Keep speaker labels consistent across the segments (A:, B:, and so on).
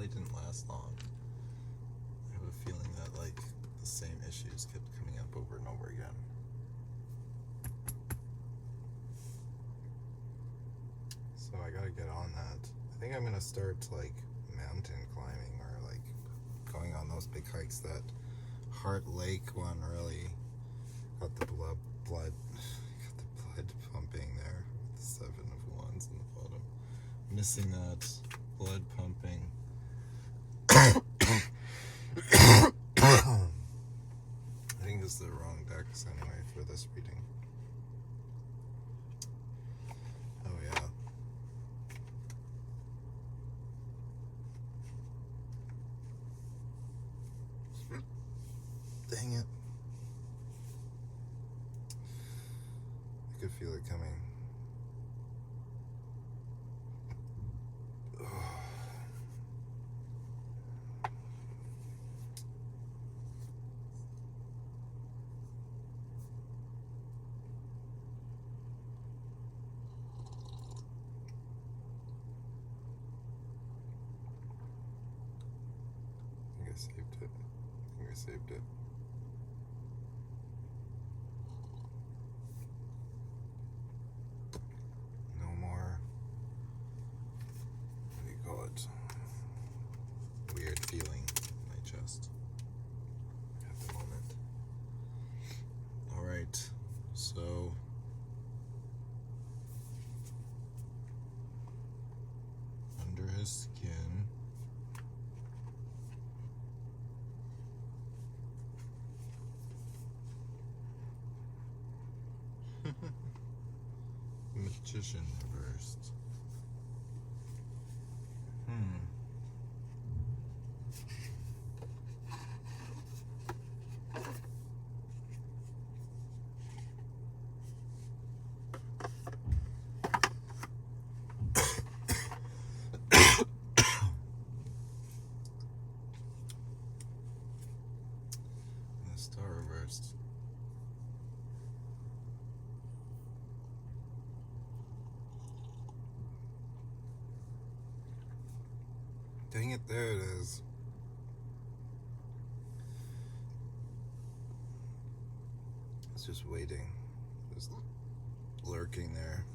A: really didn't last long. I have a feeling that like the same issues kept coming up over and over again. So I gotta get on that. I think I'm gonna start like mountain climbing or like going on those big hikes. That Heart Lake one really got the blood pumping there. The 7 of Wands in the bottom. Missing that blood pumping. I think this is the wrong decks anyway for this reading. Oh yeah. Dang it. I could feel it coming. I think I saved it. No more, what do you call it? Weird feeling in my chest at the moment. Alright, so under his skin. Magician reversed. The star reversed. Dang it, there it is. It's just waiting. Just lurking there.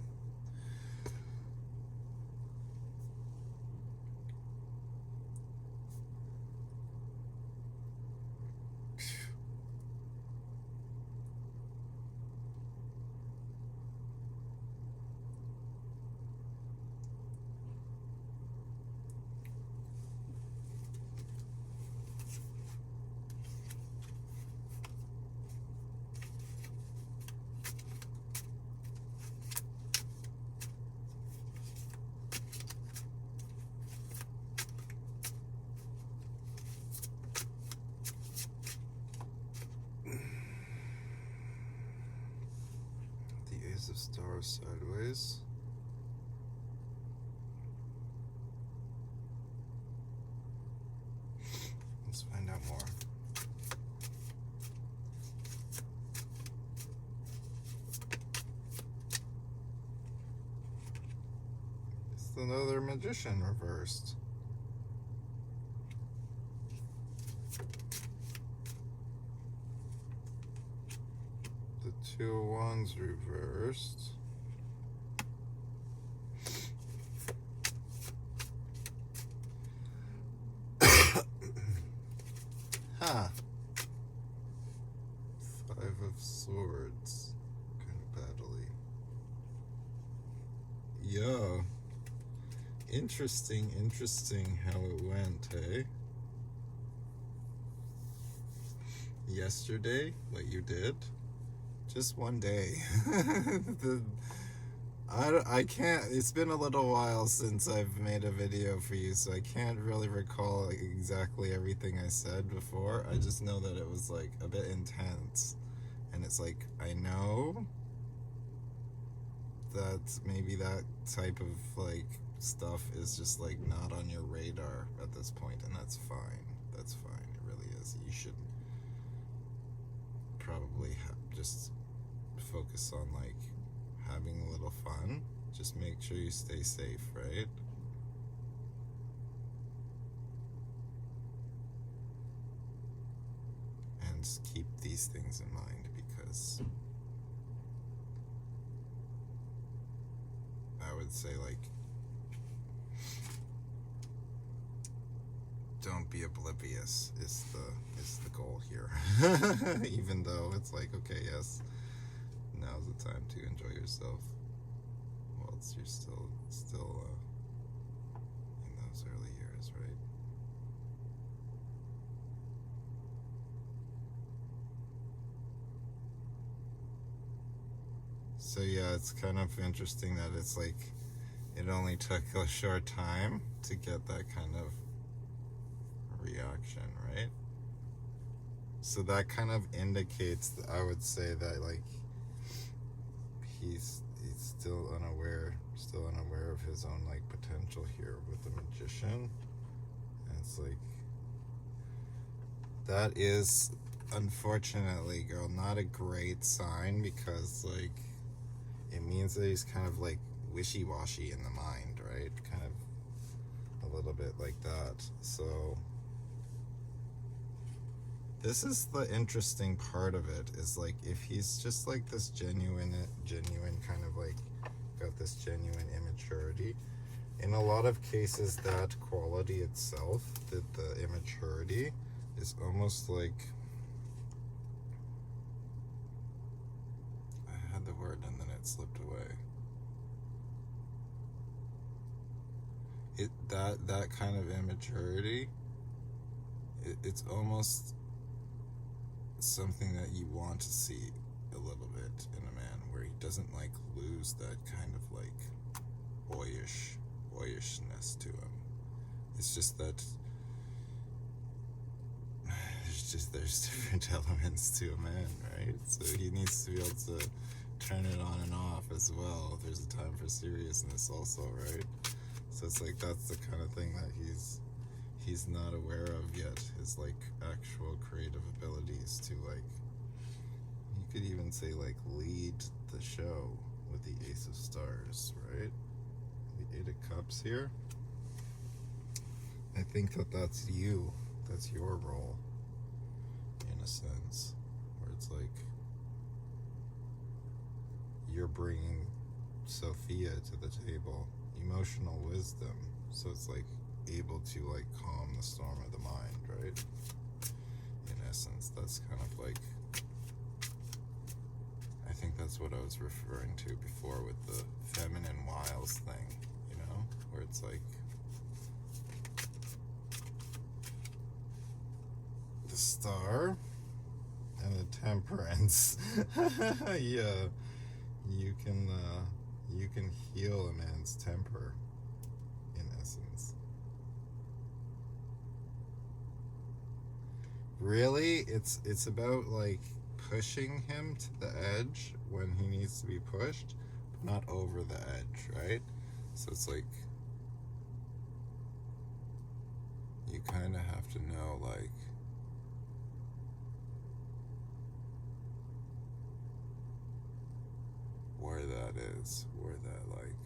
A: Of stars sideways. Let's find out more. It's another magician reversed. The 2 of Wands reversed. Huh. 5 of Swords. Kind of badly. Yo. Interesting how it went, hey? Yesterday, what you did? Just one day. I can't, it's been a little while since I've made a video for you, so I can't really recall like exactly everything I said before. I just know that it was like a bit intense, and it's like, I know that maybe that type of like stuff is just like not on your radar at this point, and that's fine. That's fine, it really is. You should probably just focus on like having a little fun. Just make sure you stay safe, right? and keep these things in mind, because I would say, like, don't be oblivious is the goal here. Even though it's like, okay, yes, now's the time to enjoy yourself whilst you're still in those early years, right? So yeah, it's kind of interesting that it's like it only took a short time to get that kind of reaction, right? So that kind of indicates, I would say, that like he's still unaware of his own like potential here with the magician. And it's like, that is, unfortunately, girl, not a great sign, because like it means that he's kind of like wishy-washy in the mind, right? Kind of a little bit like that. So this is the interesting part of it, is like, if he's just like this genuine kind of like got this genuine immaturity, in a lot of cases that quality itself, that the immaturity, is almost like, I had the word and then it slipped away. That kind of immaturity, it's almost something that you want to see a little bit in a man, where he doesn't like lose that kind of like boyishness to him. It's just that there's different elements to a man, right? So he needs to be able to turn it on and off as well. There's a time for seriousness also, right? So it's like, that's the kind of thing that he's not aware of yet, his like actual creative abilities to, like, you could even say like lead the show with the Ace of Stars, right? The Eight of Cups here. I think that's your role, in a sense, where it's like you're bringing Sophia to the table, emotional wisdom, so it's like able to like calm the storm of the mind, right? In essence, that's kind of like, I think that's what I was referring to before with the feminine wiles thing, you know, where it's like the Star and the Temperance. Yeah, you can heal a man's temper, in essence. Really, it's about like pushing him to the edge when he needs to be pushed, but not over the edge, right? So it's like, you kind of have to know, like, where that is, where that, like,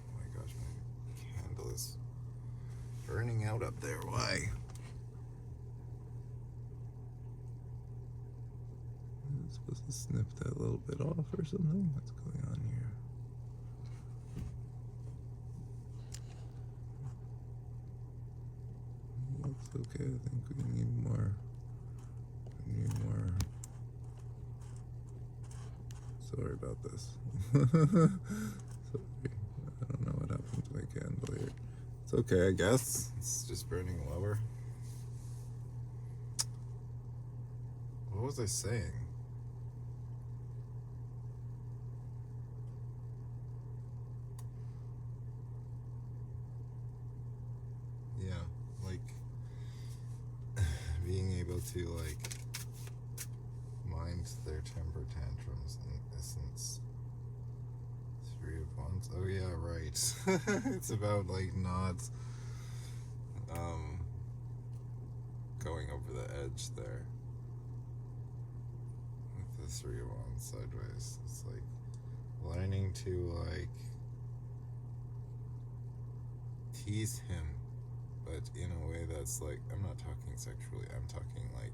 A: oh my gosh, my candle is burning out up there. Why? I'm supposed to snip that little bit off or something? What's going on here? Looks okay. I think we need more. Sorry about this. Sorry. I don't know what happened to my candle here. It's okay, I guess. It's just burning lower. What was I saying? Yeah, like being able to like mind their temper tantrums, in essence. Three of Wands. Oh yeah, right. It's about like not going over the edge there with the Three of Wands sideways. It's like learning to like tease him, but in a way that's like, I'm not talking sexually, I'm talking like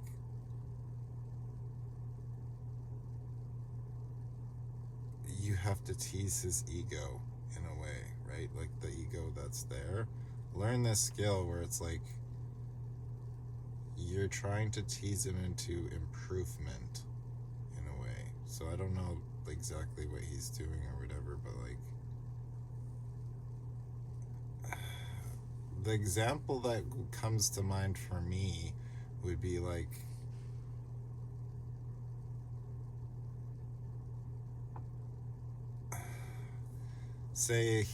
A: have to tease his ego in a way, right? Like the ego that's there. Learn this skill where it's like you're trying to tease him into improvement in a way. So I don't know exactly what he's doing or whatever, but like the example that comes to mind for me would be like say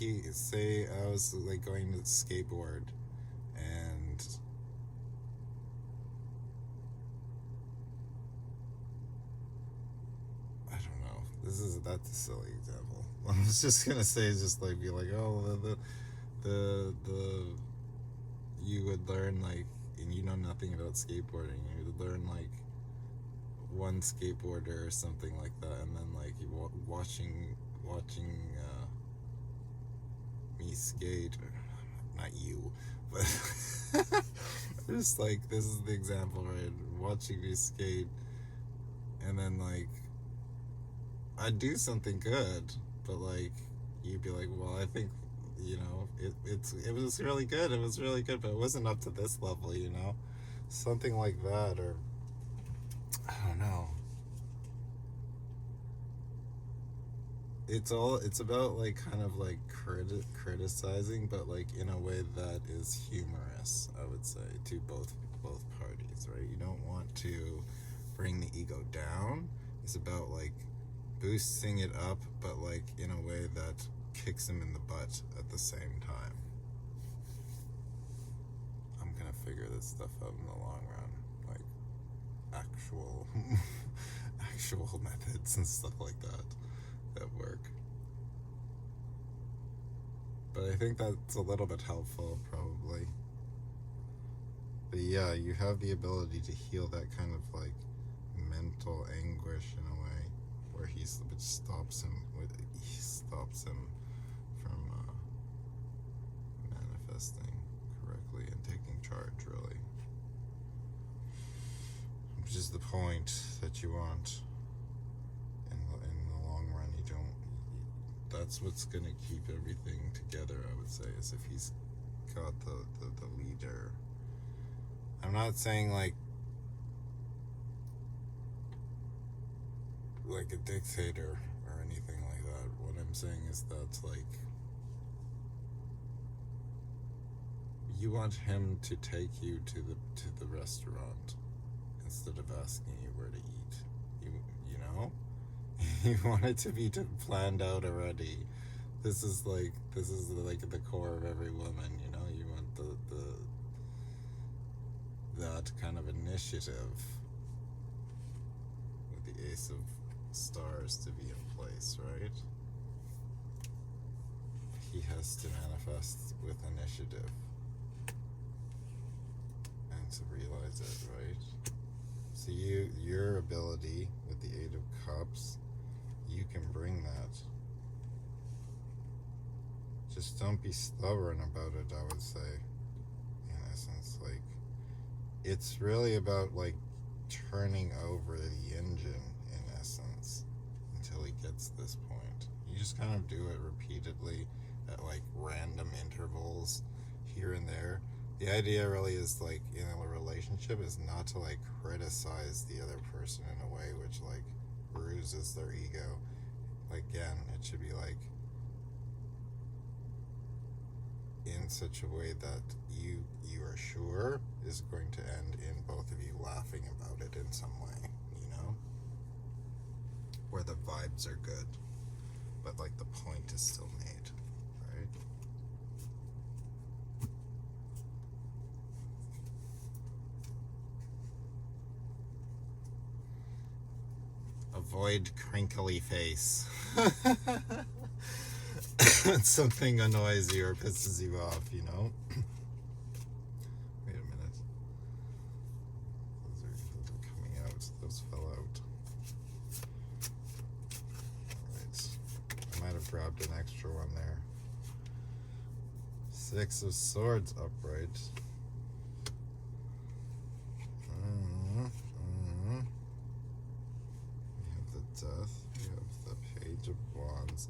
A: I was like going to skateboard and I don't know. That's a silly example. I was just gonna say just like be like, oh, the you would learn like, and you know nothing about skateboarding, you would learn like one skateboarder or something like that, and then like you watching me skate, or not you, but just like this is the example, right? Watching me skate, and then like I'd do something good, but like you'd be like, well, I think it was really good. It was really good, but it wasn't up to this level, something like that, or I don't know. It's about like kind of like criticizing, but like in a way that is humorous, I would say, to both parties, right? You don't want to bring the ego down. It's about like boosting it up, but like in a way that kicks him in the butt at the same time. I'm gonna figure this stuff out in the long run, like actual actual methods and stuff like that work. But I think that's a little bit helpful, probably. But yeah, you have the ability to heal that kind of like mental anguish in a way, where which stops him from manifesting correctly and taking charge, really, which is the point that you want. In the long run, that's what's going to keep everything together, I would say, is if he's got the leader. I'm not saying like a dictator or anything like that. What I'm saying is that like you want him to take you to the restaurant instead of asking you where to eat. You know? You want it to be planned out already. This is like the core of every woman, you want that kind of initiative with the Ace of Stars to be in place, right? He has to manifest with initiative and to realize it, right? So your ability with the Eight of Cups, you can bring that. Just don't be stubborn about it, I would say. In essence, like, it's really about like turning over the engine, in essence, until he gets this point. You just kind of do it repeatedly at like random intervals here and there. The idea really is like in a relationship is not to like criticize the other person in a way which like bruises their ego. Like, again, it should be like in such a way that you are sure is going to end in both of you laughing about it in some way, where the vibes are good, but like the point is still made, right? Avoid crinkly face. When something annoys you or pisses you off, Wait a minute. Those are coming out. Those fell out. Alright. I might have grabbed an extra one there. Six of Swords upright. We have the Death. We have the Page of Wands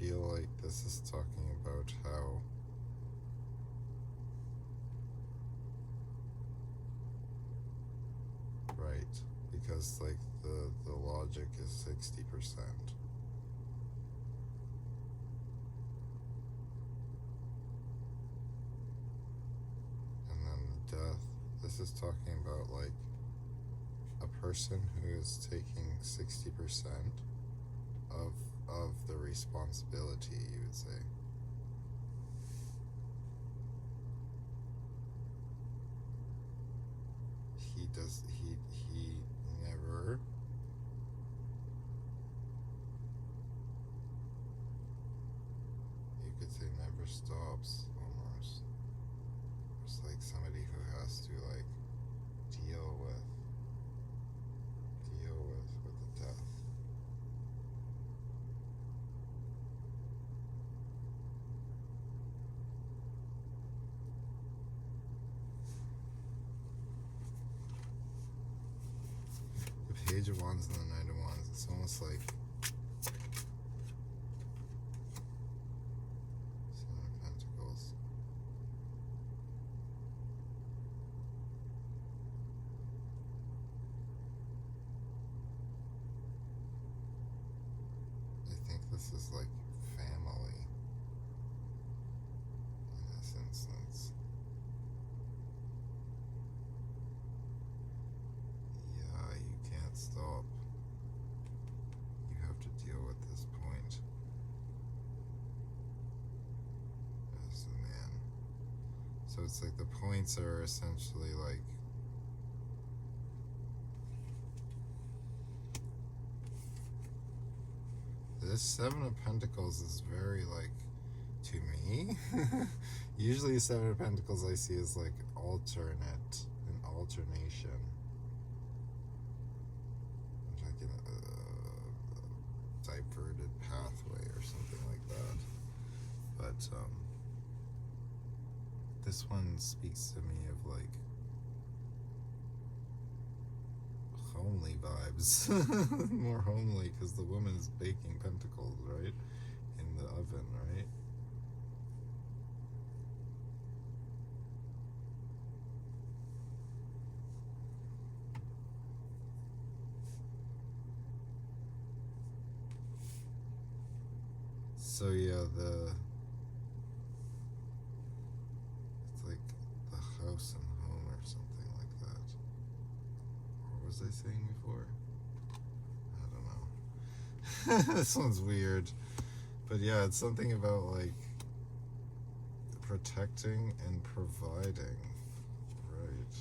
A: feel like this is talking about how right, because like the logic is 60%. And then the death, this is talking about like a person who is taking 60% of the responsibility, you would say. He never you could say never stops almost. It's like somebody who has to like deal with the death. The Page of Wands and the Knight of Wands, it's almost like Seven of Pentacles. I think this is like family in this instance. Yeah, you can't stop. You have to deal with this point as a man. So it's like the points are essentially like this Seven of Pentacles is very like, to me, usually Seven of Pentacles I see as like alternate, an alternation. Like a diverted pathway or something like that. But this one speaks to me of like homely vibes. More homely because the woman is baking pentacles, right? In the oven, right? So yeah, it's like the house and home or something like that. What was I saying before? I don't know. This one's weird. But yeah, it's something about like protecting and providing, right?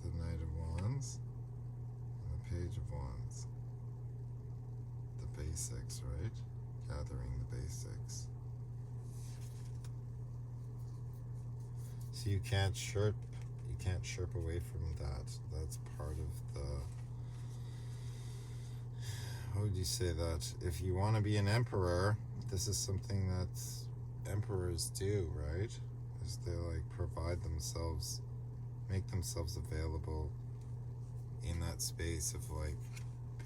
A: The Knight of Wands and the Page of Wands. The basics, right? Gathering the basics. So you can't chirp away from that. That's part of the, how would you say that? If you want to be an emperor, this is something that emperors do, right? Is they like provide themselves, make themselves available in that space of like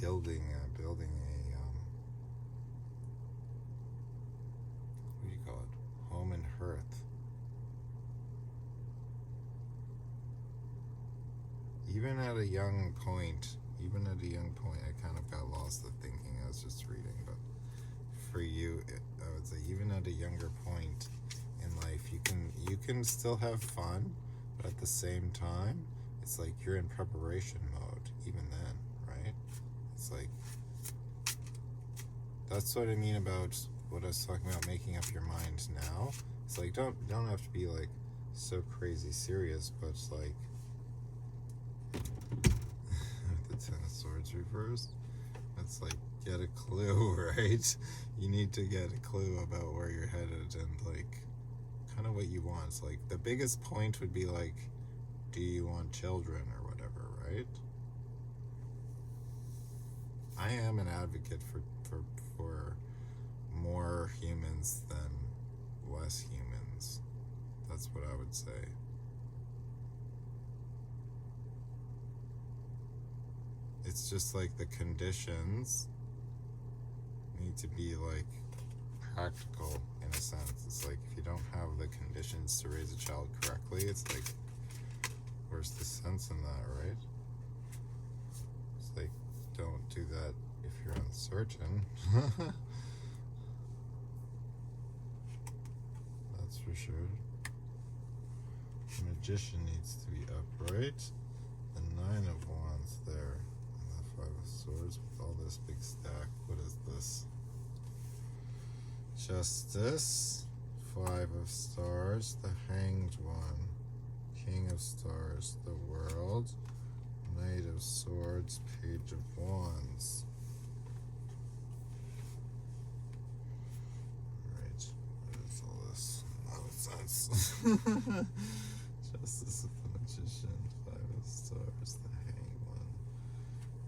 A: building a what do you call it? Home and hearth. Even at a young point, I kind of got lost in thinking. I was just reading, but for you, I would say even at a younger point in life, you can still have fun, but at the same time, it's like you're in preparation mode. Even then, right? It's like that's what I mean about what I was talking about, making up your mind now. It's like don't have to be like so crazy serious, but it's like the Ten of Swords reversed. It's like get a clue, right? You need to get a clue about where you're headed and like kind of what you want. It's like the biggest point would be like, do you want children or whatever, right? I am an advocate for more humans than less humans. That's what I would say. It's just like the conditions need to be like practical in a sense. It's like if you don't have the conditions to raise a child correctly, it's like, where's the sense in that, right? It's like, don't do that if you're uncertain. That's for sure. The Magician needs to be upright. The 9 of Wands there. And the 5 of Swords with all this big stack. What is this? Justice. 5 of Stars. The Hanged One. King of Stars. The World. Knight of Swords. Page of Wands. Right. What is all this nonsense? Justice of the Magician. 5 of Stars. The Hanged One.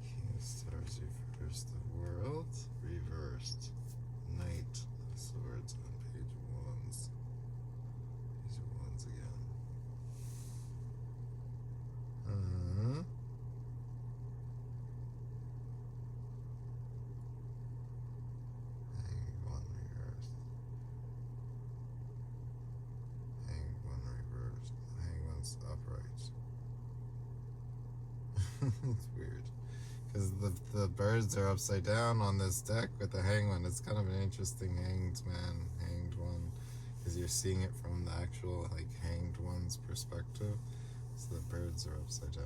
A: King of Stars reversed. The World reversed. Knight of Swords on Page of Wands. Page of Wands again. Hanged One reversed. Hanged One reversed. The Hanged One's upright. It's weird. Because the birds are upside down on this deck with the Hanged One. It's kind of an interesting Hanged One. Because you're seeing it from the actual, like, Hanged One's perspective. So the birds are upside down.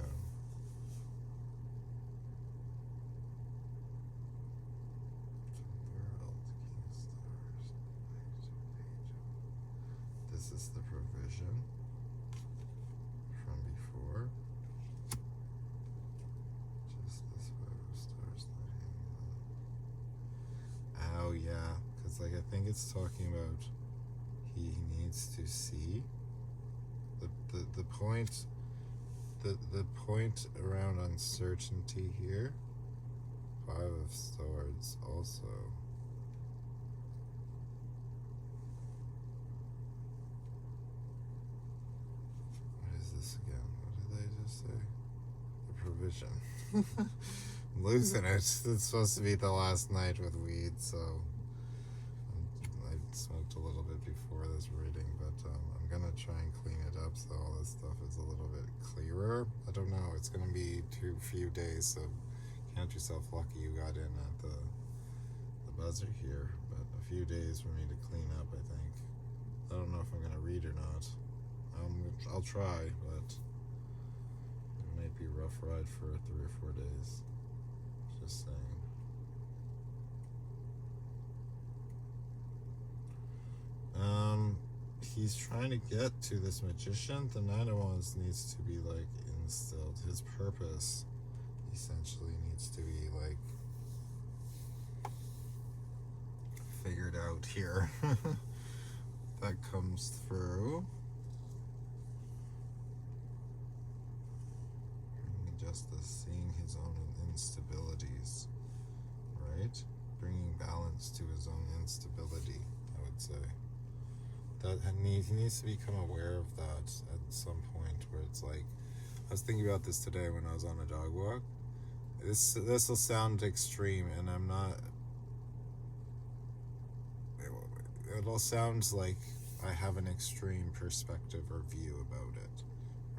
A: This is the provision from before. Just this 5 of Stars, not hanging on. Oh yeah, because like I think it's talking about he needs to see the point. The point around uncertainty here. 5 of Swords also. What is this again? What did I just say? The provision. I'm losing it. It's supposed to be the last night with weed, so I smoked a little bit before this reading, but I'm gonna try and clean it up so all this stuff is a little bit clearer. I don't know. It's gonna be too few days, so count yourself lucky you got in at the buzzer here. But a few days for me to clean up, I think. I don't know if I'm gonna read or not. I'll try, but it might be a rough ride for 3 or 4 days. Just saying. He's trying to get to this Magician. The 9 of Wands needs to be like instilled. His purpose essentially needs to be like figured out here. That comes through. Justice, seeing his own instabilities, right? Bringing balance to his own instability, I would say. That he needs to become aware of that at some point where it's like, I was thinking about this today when I was on a dog walk. This will sound extreme, and I'm not, it'll sound like I have an extreme perspective or view about it,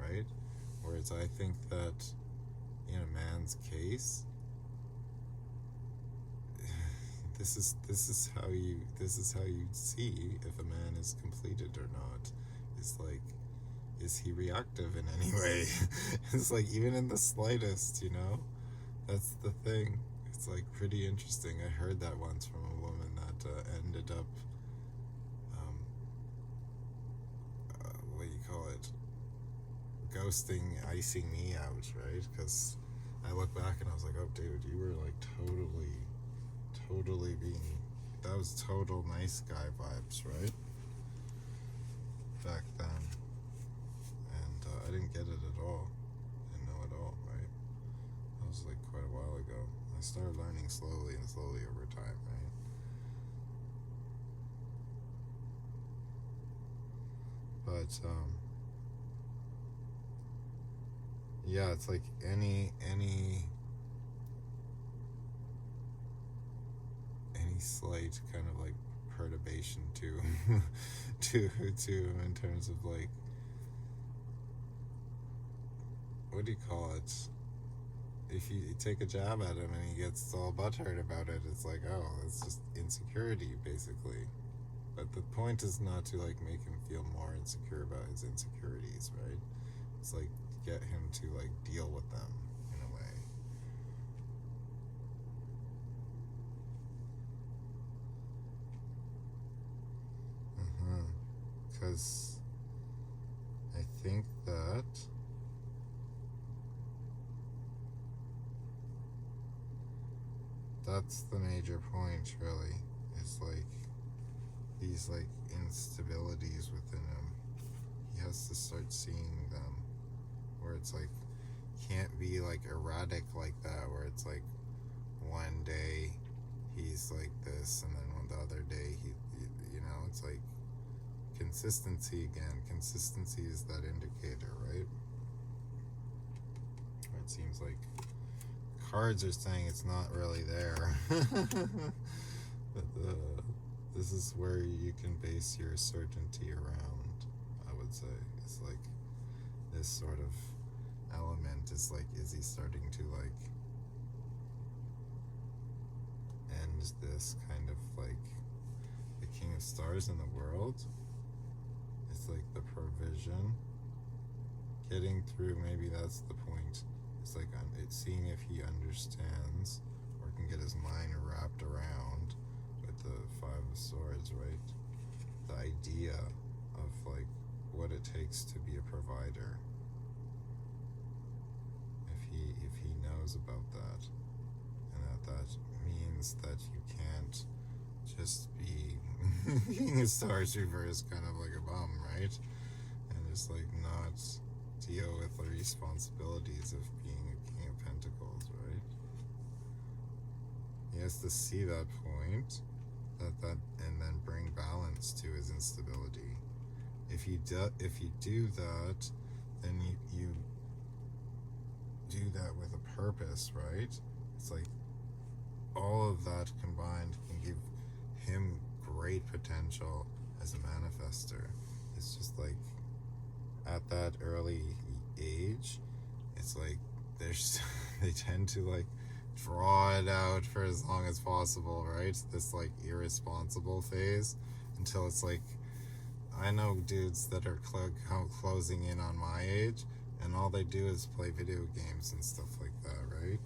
A: right? Whereas I think that in a man's case, this is how you see if a man is completed or not. It's like, is he reactive in any way? It's like, even in the slightest, you know? That's the thing. It's like pretty interesting. I heard that once from a woman that ended up what do you call it, ghosting, icing me out, right? Because I look back and I was like, oh dude, you were like totally being, that was total nice guy vibes, right? Back then. And I didn't get it at all. Didn't know at all, right? That was like quite a while ago. I started learning slowly over time, right? But yeah, it's like any any slight kind of like perturbation to to him in terms of like, what do you call it? If you take a jab at him and he gets all butthurt about it, it's like, oh, it's just insecurity, basically. But the point is not to like make him feel more insecure about his insecurities, right? It's like get him to like deal with them in a way. Because I think that that's the major point, really. It's like these like instabilities within him. He has to start seeing them, where it's like can't be like erratic like that, where it's like one day he's like this and then on the other day he you know, it's like consistency again. Consistency is that indicator, right? It seems like cards are saying it's not really there. But this is where you can base your certainty around, I would say. It's like this sort of element is like, is he starting to like end this kind of like the King of Stars in the world? It's like the provision, getting through, maybe that's the point. It's like it's seeing if he understands or can get his mind wrapped around with the Five of Swords, right? The idea of like what it takes to be a provider. If he knows about that, and that means that you can't just be King of Stars reverse, kind of like a bum, right? And just like not deal with the responsibilities of being a King of Pentacles, right? He has to see that point, that and then bring balance to his instability. If you do that, then you do that with a purpose, right? It's like all of that combined can give him great potential as a manifester. It's just like at that early age, it's like they tend to like draw it out for as long as possible, right? This like irresponsible phase until it's like, I know dudes that are closing in on my age, and all they do is play video games and stuff like that, right?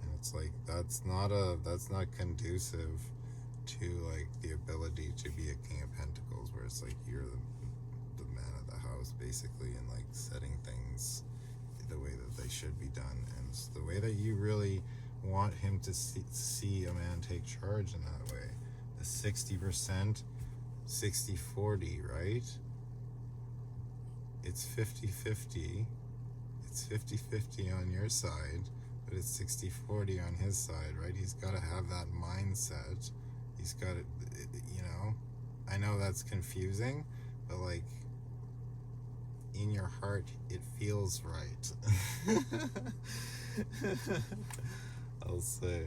A: And it's like that's not conducive to like the ability to be a King of Pentacles, where it's like you're the man of the house basically, and like setting things the way that they should be done, and it's the way that you really want him to see a man take charge in that way. The 60%, 60-40, right? It's 50-50. It's 50-50 on your side, but it's 60-40 on his side, right? He's got to have that mindset. He's got to, you know, I know that's confusing, but like in your heart, it feels right. I'll say.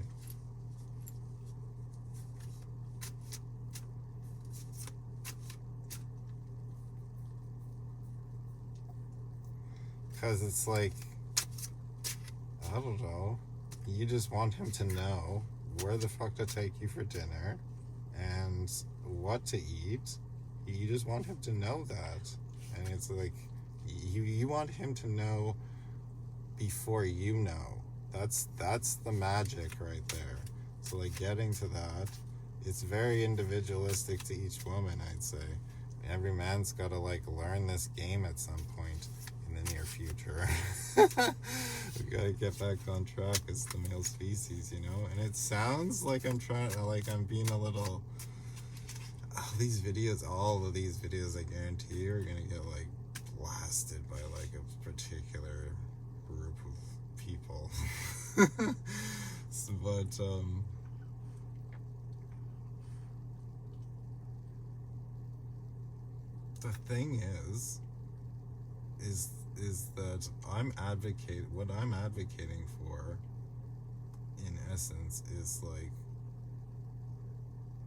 A: Because it's like, I don't know, you just want him to know where the fuck to take you for dinner and what to eat. You just want him to know that. And it's like, you want him to know before you know. That's the magic right there. So like getting to that, it's very individualistic to each woman, I'd say. Every man's got to like learn this game at some point in the near future. We gotta get back on track as the male species, you know. And it sounds like I'm being a little. All of these videos, I guarantee you, are gonna get like blasted by like a particular group of people. But the thing is that what I'm advocating for in essence is like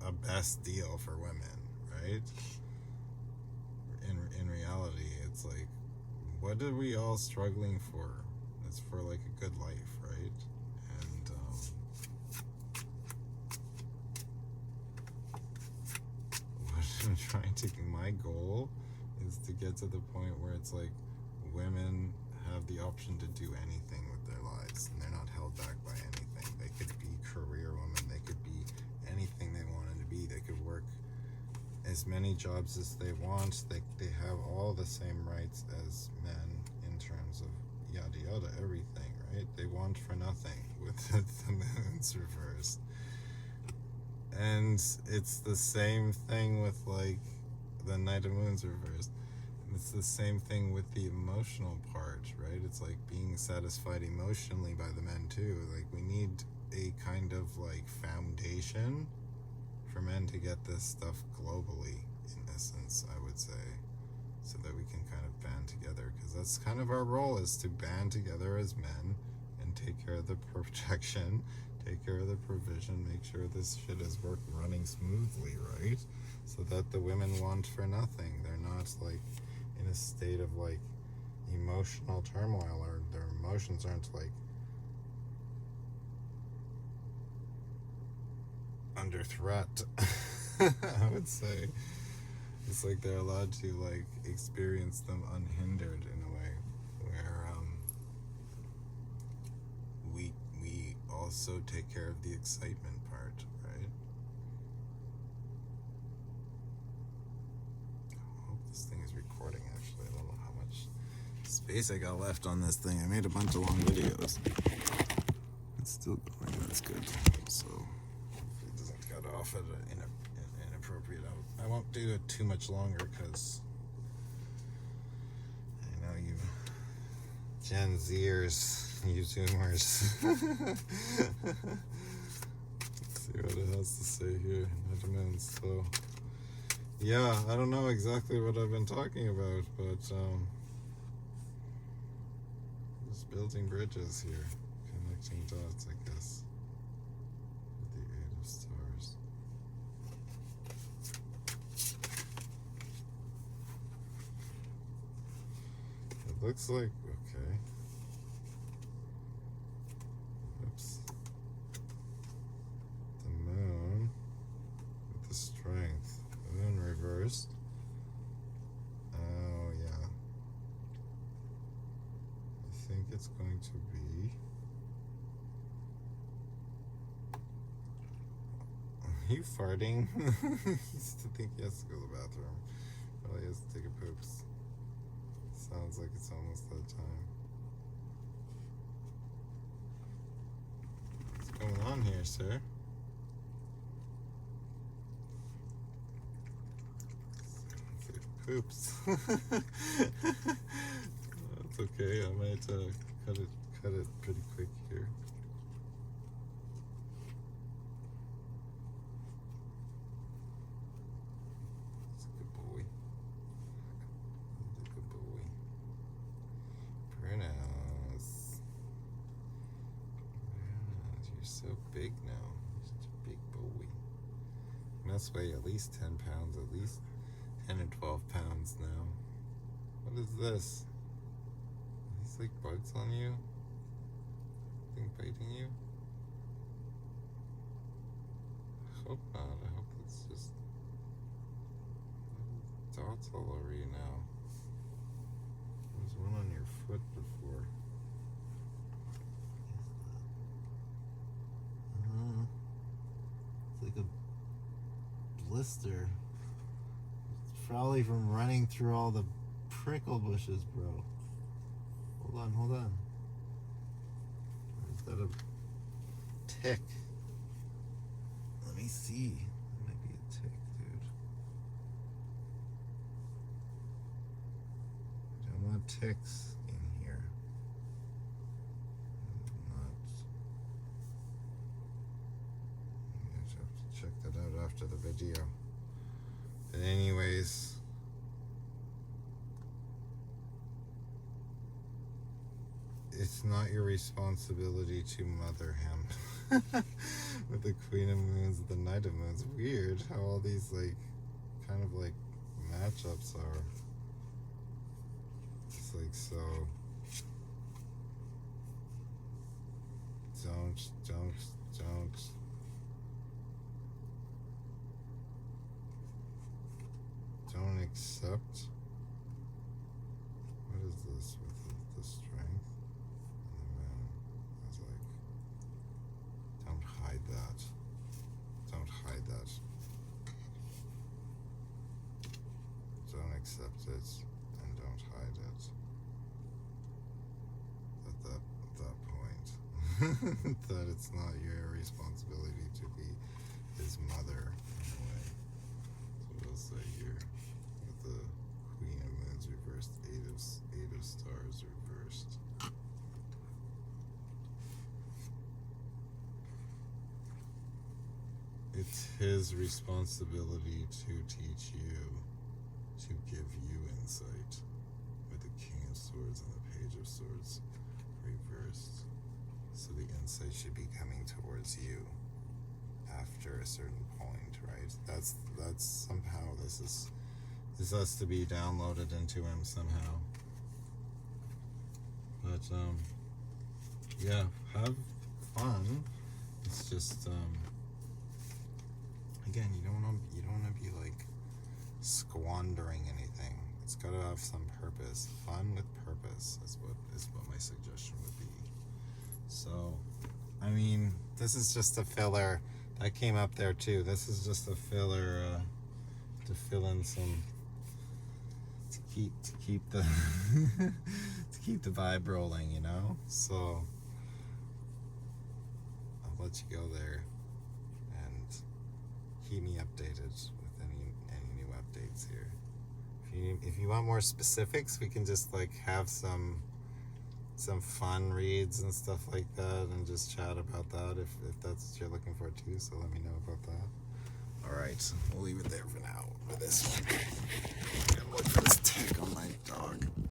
A: a best deal for women, right? In reality, it's like, what are we all struggling for? It's for like a good life, right? And what I'm trying to, my goal is to get to the point where it's like women have the option to do anything with their lives, and they're not held back by anything. They could be career women, they could be anything they wanted to be. They could work as many jobs as they want. They have all the same rights as men in terms of yada yada, everything, right? They want for nothing with the moon's reversed. And it's the same thing with like the night of moon's reversed. It's the same thing with the emotional part, right? It's like being satisfied emotionally by the men too. Like, we need a kind of like foundation for men to get this stuff globally, in essence, I would say, so that we can kind of band together, because that's kind of our role, is to band together as men and take care of the protection, take care of the provision, make sure this shit is running smoothly, right? So that the women want for nothing. They're not like in a state of like emotional turmoil, or their emotions aren't like under threat. I would say it's like they're allowed to like experience them unhindered in a way, where we also take care of the excitement part, right? I hope this thing is recording. Actually, I don't know how much space I got left on this thing. I made a bunch of long videos. It's still going. That's good. So it doesn't cut off at an inappropriate. I won't do it too much longer, because I know you Gen Zers, you Zoomers. Let's see what it has to say here. So yeah, I don't know exactly what I've been talking about, but just building bridges here, connecting dots, I guess, with the Eight of Stars. It looks like, okay. Oops. The moon with the strength. The moon reversed. Oh, yeah. I think it's going to be... Are you farting? He used to think he has to go to the bathroom. Probably has to take a poops. Sounds like it's almost that time. What's going on here, sir? Sounds like poops. That's okay. I might cut it pretty quick here. So big now. You're such a big boy. You must weigh at least 10 pounds, at least 10 or 12 pounds now. What is this? Are these like bugs on you? Thing biting you? I hope not. I hope it's just dots all over you now. There was one on your foot before. It's like a blister. It's probably from running through all the prickle bushes, bro. Hold on. Or is that a tick? Let me see. That might be a tick, dude. I don't want ticks in here. Check that out after the video. But anyways, it's not your responsibility to mother him. with the Queen of Moons and the Knight of Moons. Weird how all these like kind of like matchups are. It's like so. Don't accept. What is this with the strength? And the moon. I was like, don't hide that. Don't hide that. Don't accept it and don't hide it. At that point. That it's not your responsibility to be his mother in a way. So what else say here? With the Queen of Moons reversed, eight of Stars reversed. It's his responsibility to teach you, to give you insight. With the King of Swords and the Page of Swords reversed. So the insight should be coming towards you after a certain point, right? That's somehow this has to be downloaded into him somehow. But yeah, have fun. It's just again, you don't want to be like squandering anything. It's got to have some purpose. Fun with purpose is what my suggestion would be. So, I mean, this is just a filler. That came up there too. This is just a filler to fill in some, to keep the to keep the vibe rolling, you know. So I'll let you go there and keep me updated with any new updates here. If you want more specifics, we can just like have some fun reads and stuff like that and just chat about that if that's what you're looking for too, so let me know about that. Alright, we'll leave it there for now for this one. I'm gonna look for this tick on my dog.